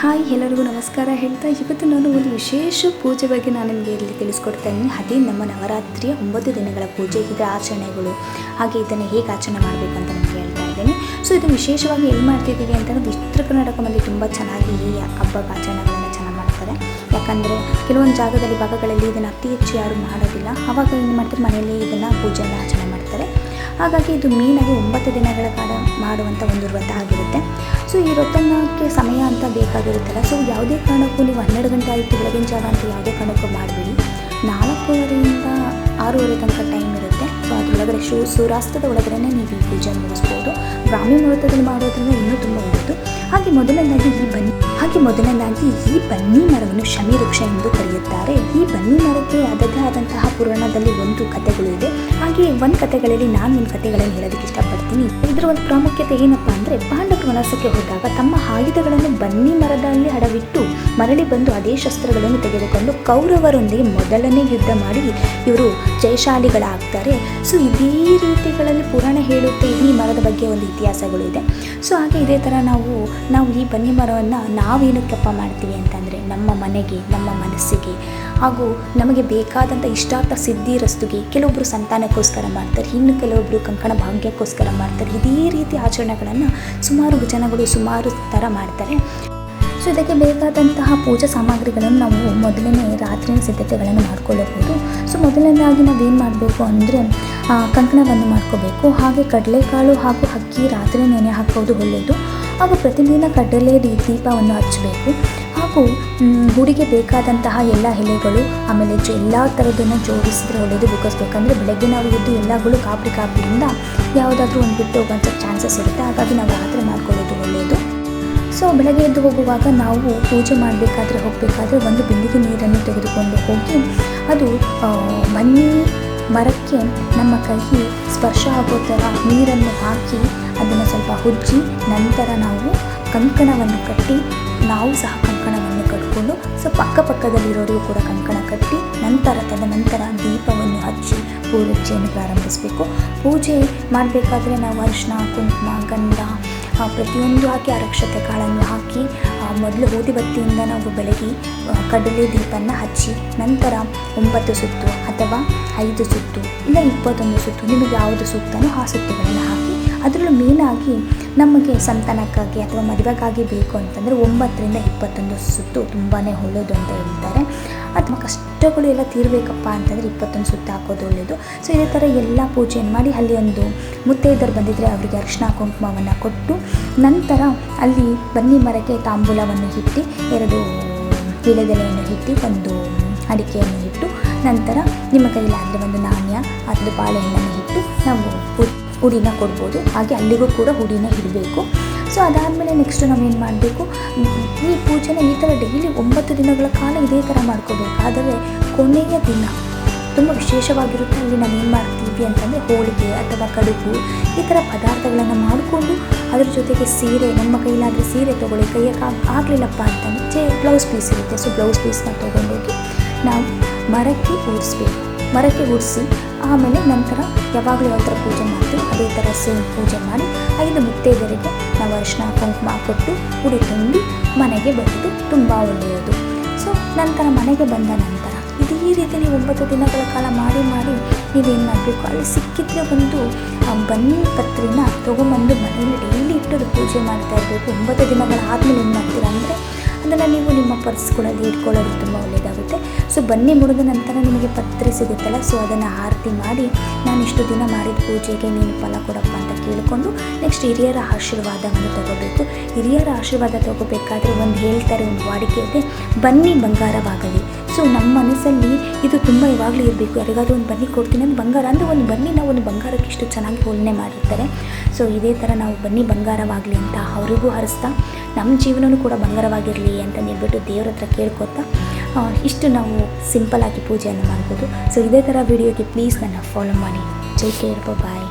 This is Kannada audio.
ಹಾಯ್ ಎಲ್ಲರಿಗೂ ನಮಸ್ಕಾರ ಹೇಳ್ತಾ ಇವತ್ತು ನಾನು ಒಂದು ವಿಶೇಷ ಪೂಜೆ ಬಗ್ಗೆ ನಾನು ನಿಮಗೆ ಇಲ್ಲಿ ತಿಳಿಸ್ಕೊಡ್ತಾ ಇದ್ದೀನಿ. ಅದೇ ನಮ್ಮ ನವರಾತ್ರಿಯ 9 ದಿನಗಳ ಪೂಜೆ, ಇದರ ಆಚರಣೆಗಳು, ಹಾಗೆ ಇದನ್ನು ಹೇಗೆ ಆಚರಣೆ ಮಾಡಬೇಕು ಅಂತ ನಿಮಗೆ ಹೇಳ್ತಾ ಇದ್ದೀನಿ. ಸೊ ಇದು ವಿಶೇಷವಾಗಿ ಎಲ್ಲಿ ಮಾಡ್ತಿದ್ದೀವಿ ಅಂತಂದರೆ ಉತ್ತರ ಕರ್ನಾಟಕ ಮಂದಿ ತುಂಬ ಚೆನ್ನಾಗಿ ಈ ಹಬ್ಬದ ಆಚರಣೆಗಳನ್ನು ಚೆನ್ನಾಗಿ ಮಾಡ್ತಾರೆ. ಯಾಕಂದರೆ ಕೆಲವೊಂದು ಭಾಗಗಳಲ್ಲಿ ಇದನ್ನು ಅತಿ ಹೆಚ್ಚು ಯಾರು ಮಾಡೋದಿಲ್ಲ. ಆವಾಗ ಏನು ಮಾಡ್ತಾರೆ, ಮನೆಯಲ್ಲಿ ಇದನ್ನು ಪೂಜೆಯನ್ನು ಆಚರಣೆ ಮಾಡ್ತಾರೆ. ಹಾಗಾಗಿ ಇದು ಮೇನಾಗಿ 9 ದಿನಗಳ ಕಾಲ ಮಾಡುವಂಥ ಒಂದು ವ್ರತ ಆಗಿರುತ್ತೆ. ಸೊ ಈ ವ್ರತಕ್ಕೆ ಸಮಯ ಅಂತ ಬೇಕಾಗಿರುತ್ತಲ್ಲ, ಸೊ ಯಾವುದೇ ಕಾರಣಕ್ಕೂ ನೀವು 12 ಗಂಟೆ ಆಯಿತು ಬೆಳಗಿನ ಜಾವ ಅಂತ ಯಾವುದೇ ಕಾರಣಕ್ಕೂ ಮಾಡಬೇಡಿ. 4:30ರಿಂದ 6:30 ತನಕ ಟೈಮ್ ಇರುತ್ತೆ. ಸೊ ಅದರೊಳಗಡೆ ಸೂರ್ಯಾಸ್ತದ ಒಳಗಡೆ ನೀವು ಈ ಪೂಜೆ ಮುಗಿಸ್ಬೋದು. ಬ್ರಾಹ್ಮಿ ಮುಹೂರ್ತದಲ್ಲಿ ಮಾಡೋದ್ರಿಂದ ಇನ್ನೂ ತುಂಬ ಒಳ್ಳೆಯದು. ಹಾಗೆ ಮೊದಲನೇದಾಗಿ ಈ ಬನ್ನಿ ಮರವನ್ನು ಶಮಿ ವೃಕ್ಷ ಎಂದು ಕರೆಯುತ್ತಾರೆ. ಈ ಬನ್ನಿ ಮರಕ್ಕೆ ಅದದೇ ಆದಂತಹ ಪುರಾಣದಲ್ಲಿ ಒಂದು ಕಥೆಗಳು ಇದೆ. ಹಾಗೆ ಒಂದು ಕಥೆಗಳಲ್ಲಿ ನಾನು ಒಂದು ಕಥೆಗಳನ್ನು ಹೇಳೋದಕ್ಕೆ ಇಷ್ಟಪಡ್ತೀನಿ. ಇದರ ಒಂದು ಪ್ರಾಮುಖ್ಯತೆ ಏನಪ್ಪ ಅಂದರೆ, ಪಾಂಡವರು ವನವಾಸಕ್ಕೆ ಹೋದಾಗ ತಮ್ಮ ಆಯುಧಗಳನ್ನು ಬನ್ನಿ ಮರದಲ್ಲಿ ಅಡವಿಟ್ಟು ಮರಳಿ ಬಂದು ಅದೇ ಶಸ್ತ್ರಗಳನ್ನು ತೆಗೆದುಕೊಂಡು ಕೌರವರೊಂದಿಗೆ ಮೊದಲನೇ ಯುದ್ಧ ಮಾಡಿ ಇವರು ಜಯಶಾಲಿಗಳಾಗ್ತಾರೆ. ಸೊ ಇದೇ ರೀತಿಗಳಲ್ಲಿ ಪುರಾಣ ಹೇಳುತ್ತೆ. ಈ ಮರದ ಬಗ್ಗೆ ಒಂದು ಇತಿಹಾಸಗಳು ಇದೆ. ಸೊ ಹಾಗೆ ಇದೇ ಥರ ನಾವು ಈ ಬನ್ನಿ ಮರವನ್ನು ನಾವೇನಕ್ಕಪ್ಪ ಮಾಡ್ತೀವಿ ಅಂತಂದರೆ, ನಮ್ಮ ಮನೆಗೆ, ನಮ್ಮ ಮನಸ್ಸಿಗೆ, ಹಾಗೂ ನಮಗೆ ಬೇಕಾದಂಥ ಇಷ್ಟಾರ್ಥ ಸಿದ್ಧಿರಸ್ತುಗೆ, ಕೆಲವೊಬ್ಬರು ಸಂತಾನಕ್ಕೋಸ್ಕರ ಮಾಡ್ತಾರೆ, ಇನ್ನು ಕೆಲವೊಬ್ಬರು ಕಂಕಣ ಭಾಗ್ಯಕ್ಕೋಸ್ಕರ ಮಾಡ್ತಾರೆ. ಇದೇ ರೀತಿ ಆಚರಣೆಗಳನ್ನು ಸುಮಾರು ಜನಗಳು ಸುಮಾರು ಥರ ಮಾಡ್ತಾರೆ. ಸೊ ಇದಕ್ಕೆ ಬೇಕಾದಂತಹ ಪೂಜಾ ಸಾಮಗ್ರಿಗಳನ್ನು ನಾವು ಮೊದಲನೇ ರಾತ್ರಿಯ ಸಿದ್ಧತೆಗಳನ್ನು ಮಾಡ್ಕೊಳ್ಳಬಹುದು. ಸೊ ಮೊದಲನೇದಾಗಿ ನಾವೇನು ಮಾಡಬೇಕು ಅಂದರೆ, ಕಂಕಣವನ್ನು ಮಾಡ್ಕೋಬೇಕು. ಹಾಗೆ ಕಡಲೆಕಾಳು ಹಾಗೂ ಅಕ್ಕಿ ರಾತ್ರಿ ನೆನೆ ಹಾಕೋದು ಒಳ್ಳೆಯದು. ಹಾಗೂ ಪ್ರತಿದಿನ ಕಡಲೆ ದೀಪವನ್ನು ಹಚ್ಚಬೇಕು. ಹಾಗೂ ಗುಡಿಗೆ ಬೇಕಾದಂತಹ ಎಲ್ಲ ಎಲೆಗಳು, ಆಮೇಲೆ ಎಲ್ಲ ಥರದನ್ನು ಜೋಡಿಸಿದ್ರೆ ಒಳ್ಳೆಯದು. ಬೇಕಂದರೆ ಬೆಳಗ್ಗೆ ನಾವು ಎದ್ದು ಎಲ್ಲಗಳು ಕಾಪಿಯಿಂದ ಯಾವುದಾದ್ರೂ ಒಂದು ಬಿಟ್ಟು ಹೋಗೋಂಥ ಚಾನ್ಸಸ್ ಇರುತ್ತೆ. ಹಾಗಾಗಿ ನಾವು ರಾತ್ರಿ ಮಾಡ್ಕೊಳ್ಳೋದು ಒಳ್ಳೆಯದು. ಸೊ ಬೆಳಗ್ಗೆ ಎದ್ದು ಹೋಗುವಾಗ ನಾವು ಪೂಜೆ ಹೋಗಬೇಕಾದ್ರೆ ಒಂದು ಬಿಂದಿಗೆ ನೀರನ್ನು ತೆಗೆದುಕೊಂಡು ಹೋಗಿ, ಅದು ಬನ್ನಿ ಮರಕ್ಕೆ ನಮ್ಮ ಕೈ ಸ್ಪರ್ಶ ಆಗೋ ಥರ ನೀರನ್ನು ಹಾಕಿ ಅದನ್ನು ಸ್ವಲ್ಪ ಉಜ್ಜಿ, ನಂತರ ನಾವು ಕಂಕಣವನ್ನು ಕಟ್ಟಿ, ನಾವು ಸಹ ಕಂಕಣವನ್ನು ಕಟ್ಕೊಂಡು ಸ್ವಲ್ಪ ಅಕ್ಕಪಕ್ಕದಲ್ಲಿರೋರಿಗೂ ಕೂಡ ಕಂಕಣ ಕಟ್ಟಿ, ತದನಂತರ ದೀಪವನ್ನು ಹಚ್ಚಿ ಪೂಜೆಯನ್ನು ಪ್ರಾರಂಭಿಸಬೇಕು. ಪೂಜೆ ಮಾಡಬೇಕಾದ್ರೆ ನಾವು ಅರಿಶಿನ, ಕುಂಕುಮ, ಗಂಧ ಪ್ರತಿಯೊಂದು ಹಾಕಿ, ಅರಕ್ಷತೆ ಕಾಳನ್ನು ಹಾಕಿ, ಮೊದಲು ಊದಿಬತ್ತಿಯಿಂದ ನಾವು ಬೆಳಗ್ಗೆ ಕಡಲೆ ದೀಪವನ್ನು ಹಚ್ಚಿ, ನಂತರ 9 ಸುತ್ತು ಅಥವಾ 5 ಸುತ್ತು ಇಲ್ಲ 21 ಸುತ್ತು, ನಿಮಗೆ ಯಾವುದು ಸೂಕ್ತನೋ ಆ ಸುತ್ತುಗಳನ್ನು ಹಾಕಿ, ಅದರಲ್ಲೂ ಮೇನಾಗಿ ನಮಗೆ ಸಂತಾನಕ್ಕಾಗಿ ಅಥವಾ ಮದುವೆಗಾಗಿ ಬೇಕು ಅಂತಂದರೆ 9ರಿಂದ 21 ಸುತ್ತು ತುಂಬಾ ಒಳ್ಳೆಯದು ಅಂತ ಹೇಳ್ತಾರೆ. ಅಥವಾ ಕಷ್ಟಗಳು ಎಲ್ಲ ತೀರಬೇಕಪ್ಪ ಅಂತಂದರೆ 21 ಸುತ್ತು ಹಾಕೋದು ಒಳ್ಳೆಯದು. ಸೊ ಇದೇ ಥರ ಎಲ್ಲ ಪೂಜೆಯನ್ನು ಮಾಡಿ, ಅಲ್ಲಿ ಒಂದು ಮುತ್ತೈದರು ಬಂದಿದ್ದರೆ ಅವರಿಗೆ ಅರಿಶಿನ ಕುಂಕುಮವನ್ನು ಕೊಟ್ಟು, ನಂತರ ಅಲ್ಲಿ ಬನ್ನಿ ಮರಕ್ಕೆ ತಾಂಬೂಲವನ್ನು ಇಟ್ಟು, 2 ವೀಳ್ಯದೆಲೆಯನ್ನು ಇಟ್ಟು, 1 ಅಡಿಕೆಯನ್ನು ಇಟ್ಟು, ನಂತರ ನಿಮ್ಮ ಕೈಲಾದರೆ ಒಂದು ನಾಣ್ಯ ಅಥವಾ ಬಾಳೆಹಣ್ಣನ್ನು ಇಟ್ಟು ನಾವು ಹುಡಿನ ಕೊಡ್ಬೋದು. ಹಾಗೆ ಅಲ್ಲಿಗೂ ಕೂಡ ಹುಡಿನ ಇಡಬೇಕು. ಸೊ ಅದಾದಮೇಲೆ ನೆಕ್ಸ್ಟು ನಾವೇನು ಮಾಡಬೇಕು, ಈ ಪೂಜೆನ ಈ ಥರ ಡೈಲಿ 9 ದಿನಗಳ ಕಾಲ ಇದೇ ಥರ ಮಾಡ್ಕೋಬೇಕು. ಆದರೆ ಕೊನೆಯ ದಿನ ತುಂಬ ವಿಶೇಷವಾಗಿರುತ್ತೆ. ಅಲ್ಲಿ ನಾವೇನು ಮಾಡ್ತೀವಿ ಅಂತಂದರೆ, ಹೋಳಿಗೆ ಅಥವಾ ಕಡುಬು ಈ ಥರ ಪದಾರ್ಥಗಳನ್ನು ಮಾಡಿಕೊಂಡು, ಅದ್ರ ಜೊತೆಗೆ ಸೀರೆ, ನಮ್ಮ ಕೈಲಾದರೆ ಸೀರೆ ತೊಗೊಳ್ಳಿ, ಕೈಯಕ್ಕೆ ಆಗಲಿಲ್ಲಪ್ಪ ಅಂತಂದರೆ ಬ್ಲೌಸ್ ಪೀಸ್ ಇರುತ್ತೆ. ಸೊ ಬ್ಲೌಸ್ ಪೀಸ್ನ ತೊಗೊಂಡೋಗಿ ನಾವು ಮರಕ್ಕೆ ಉಡಿಸಿ, ಆಮೇಲೆ ನಂತರ ಯಾವಾಗಲೂ ಯಾವ ಥರ ಪೂಜೆ ಮಾಡ್ತೀವಿ ಅದೇ ಥರ ಸೇಮ್ ಪೂಜೆ ಮಾಡಿ 5 ಮುತ್ತೈದೆಯರಿಗೆ ನಾವು ಅರಿಶಿನ ಕುಂಕುಮ ಕೊಟ್ಟು ಉಡಿ ತುಂಬಿ ಮನೆಗೆ ಬರೋದು ತುಂಬ ಒಳ್ಳೆಯದು. ಸೊ ನಂತರ ಮನೆಗೆ ಬಂದ ನಂತರ ಇದೇ ರೀತಿ ನೀವು 9 ದಿನಗಳ ಕಾಲ ಮಾಡಿ ನೀವೇನು ಮಾಡಬೇಕು, ಅಲ್ಲಿ ಸಿಕ್ಕಿದ್ರೆ ಒಂದು ಬನ್ನಿ ಪತ್ರಿನ ತೊಗೊಂಬಂದು ಮನೆಯಲ್ಲಿ ಡೈಲಿ ಇಟ್ಟು ಪೂಜೆ ಮಾಡ್ತಾ ಇರಬೇಕು. 9 ದಿನಗಳ ಆದಮೇಲೆ ಏನು ಮಾಡ್ತೀರಾ ಅಂದರೆ, ಅದನ್ನು ನೀವು ನಿಮ್ಮ ಪರ್ಸ್ಗಳಲ್ಲಿ ಇಟ್ಕೊಳ್ಳೋದು ತುಂಬ ಒಳ್ಳೆಯದಾಗುತ್ತೆ. ಸೊ ಬನ್ನಿ ಮುಡಿದ ನಂತರ ನಿಮಗೆ ಪತ್ರಿ ಸಿಗುತ್ತಲ್ಲ, ಸೊ ಅದನ್ನು ಆರತಿ ಮಾಡಿ, ನಾನು ಇಷ್ಟು ದಿನ ಮಾಡಿದ ಪೂಜೆಗೆ ನೀನು ಫಲ ಕೊಡಪ್ಪ ಅಂತ ಕೇಳಿಕೊಂಡು, ನೆಕ್ಸ್ಟ್ ಹಿರಿಯರ ಆಶೀರ್ವಾದವನ್ನು ತಗೋಬೇಕು. ಹಿರಿಯರ ಆಶೀರ್ವಾದ ತಗೋಬೇಕಾದ್ರೆ ಒಂದು ಹೇಳ್ತಾರೆ, ಒಂದು ವಾಡಿಕೆ ಇದೆ, ಬನ್ನಿ ಬಂಗಾರವಾಗಲಿ. ಸೊ ನಮ್ಮ ಮನಸ್ಸಲ್ಲಿ ಇದು ತುಂಬ ಯಾವಾಗಲೂ ಇರಬೇಕು. ಯಾರಿಗಾದ್ರೂ ಒಂದು ಬನ್ನಿ ಕೊಡ್ತೀನಿ ಅಂದರೆ ಬಂಗಾರ ಅಂದರೆ ಒಂದು ಬನ್ನಿನ ಒಂದು ಬಂಗಾರಕ್ಕೆ ಇಷ್ಟು ಚೆನ್ನಾಗಿ ಹೋಲನೆ ಮಾಡಿರ್ತಾರೆ. ಸೊ ಇದೇ ಥರ ನಾವು ಬನ್ನಿ ಬಂಗಾರವಾಗಲಿ ಅಂತ ಅವರಿಗೂ ಹರಿಸ್ತಾ, ನಮ್ಮ ಜೀವನವೂ ಕೂಡ ಬಂಗಾರವಾಗಿರಲಿ ಅಂತ ಹೇಳ್ಬಿಟ್ಟು ದೇವ್ರ ಹತ್ರ ಕೇಳ್ಕೊತಾ ಇಷ್ಟು ನಾವು ಸಿಂಪಲ್ಲಾಗಿ ಪೂಜೆಯನ್ನು ಮಾಡ್ಬೋದು. ಸೊ ಇದೇ ಥರ ವಿಡಿಯೋಗೆ ಪ್ಲೀಸ್ ನನ್ನ ಫಾಲೋ ಮಾಡಿ. ಜೈ ಕೇರ್, ಬಾಯ್.